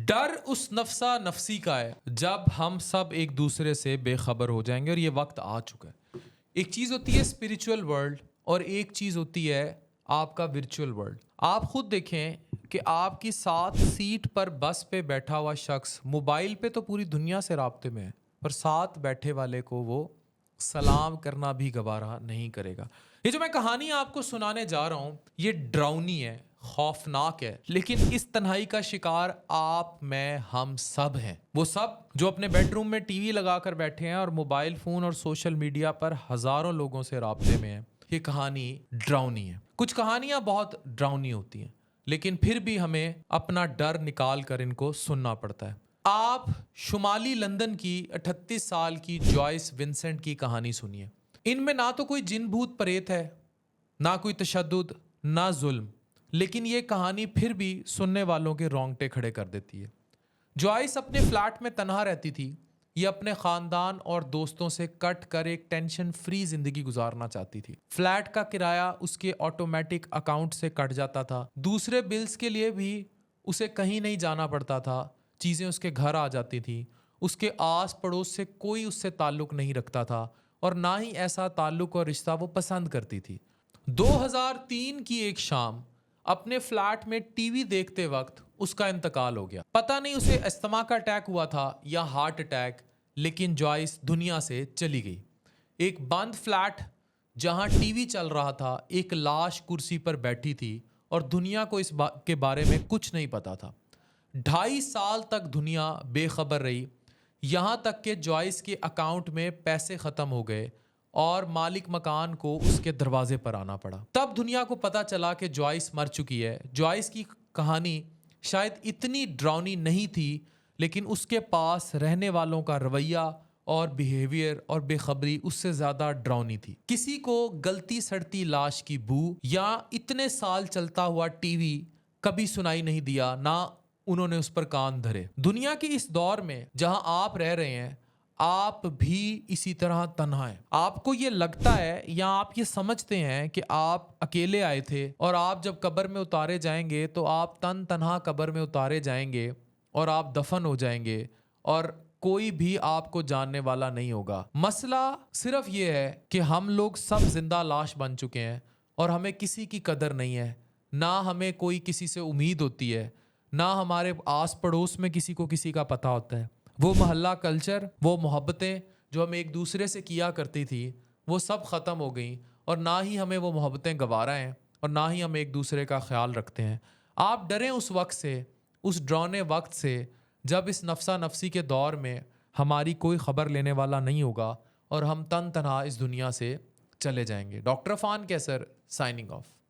डर उस नफ्सा नफसी का है जब हम सब एक दूसरे से बेखबर हो जाएंगे और ये वक्त आ चुका है। एक चीज़ होती है स्पिरिचुअल वर्ल्ड और एक चीज़ होती है आपका वर्चुअल वर्ल्ड। आप खुद देखें कि आपकी साथ सीट पर बस पे बैठा हुआ शख्स मोबाइल पे तो पूरी दुनिया से राब्ते में है, पर साथ बैठे वाले को वो सलाम करना भी गवारा नहीं करेगा। ये जो मैं कहानी आपको सुनाने जा रहा हूँ ये डरावनी है, खौफनाक है, लेकिन इस तन्हाई का शिकार आप, मैं, हम सब हैं। वो सब जो अपने बेडरूम में टीवी लगाकर बैठे हैं और मोबाइल फोन और सोशल मीडिया पर हजारों लोगों से राब्ते में हैं। ये कहानी डरावनी है। कुछ कहानियां बहुत डरावनी होती हैं, लेकिन फिर भी हमें अपना डर निकाल कर इनको सुनना पड़ता है। आप शुमाली लंदन की 38 साल की जॉयस विंसेंट की कहानी सुनिए। इनमें ना तो कोई जिन भूत प्रेत है, ना कोई तशद्दुद, ना जुल्म, लेकिन ये कहानी फिर भी सुनने वालों के रोंगटे खड़े कर देती है। जॉयस अपने फ्लैट में तनहा रहती थी। ये अपने खानदान और दोस्तों से कट कर एक टेंशन फ्री जिंदगी गुजारना चाहती थी। फ्लैट का किराया उसके ऑटोमेटिक अकाउंट से कट जाता था। दूसरे बिल्स के लिए भी उसे कहीं नहीं जाना पड़ता था। चीज़ें उसके घर आ जाती थी। उसके आस पड़ोस से कोई उससे ताल्लुक नहीं रखता था और ना ही ऐसा ताल्लुक और रिश्ता वो पसंद करती थी। 2003 की एक शाम अपने फ्लैट में टीवी देखते वक्त उसका इंतकाल हो गया। पता नहीं उसे अस्थमा का अटैक हुआ था या हार्ट अटैक, लेकिन जॉयस दुनिया से चली गई। एक बंद फ्लैट जहां टीवी चल रहा था, एक लाश कुर्सी पर बैठी थी और दुनिया को के बारे में कुछ नहीं पता था। 2.5 साल तक दुनिया बेखबर रही, यहां तक कि जॉयस के अकाउंट में पैसे खत्म हो गए और मालिक मकान को उसके दरवाजे पर आना पड़ा। तब दुनिया को पता चला कि जॉयस मर चुकी है। जॉयस की कहानी शायद इतनी डरावनी नहीं थी, लेकिन उसके पास रहने वालों का रवैया और बिहेवियर और बेखबरी उससे ज्यादा डरावनी थी। किसी को गलती सड़ती लाश की बू या इतने साल चलता हुआ टीवी कभी सुनाई नहीं दिया, ना उन्होंने उस पर कान धरे। दुनिया के इस दौर में जहां आप रह रहे हैं, आप भी इसी तरह तन्हा हैं। आपको ये लगता है या आप ये समझते हैं कि आप अकेले आए थे और आप जब कब्र में उतारे जाएंगे तो आप तन तन्हा कब्र में उतारे जाएंगे और आप दफन हो जाएंगे और कोई भी आपको जानने वाला नहीं होगा। मसला सिर्फ ये है कि हम लोग सब जिंदा लाश बन चुके हैं और हमें किसी की कदर नहीं है। ना हमें कोई किसी से उम्मीद होती है, ना हमारे आस पड़ोस में किसी को किसी का पता होता है। वो मोहल्ला कल्चर, वो मोहब्बतें जो हम एक दूसरे से किया करती थी, वो सब ख़त्म हो गई और ना ही हमें वो मोहब्बतें गवारा हैं और ना ही हम एक दूसरे का ख्याल रखते हैं। आप डरें उस वक्त से, उस डरावने वक्त से जब इस नफ्सा नफसी के दौर में हमारी कोई ख़बर लेने वाला नहीं होगा और हम तन तनहा इस दुनिया से चले जाएंगे। डॉक्टर अफान कैसर, साइनिंग ऑफ।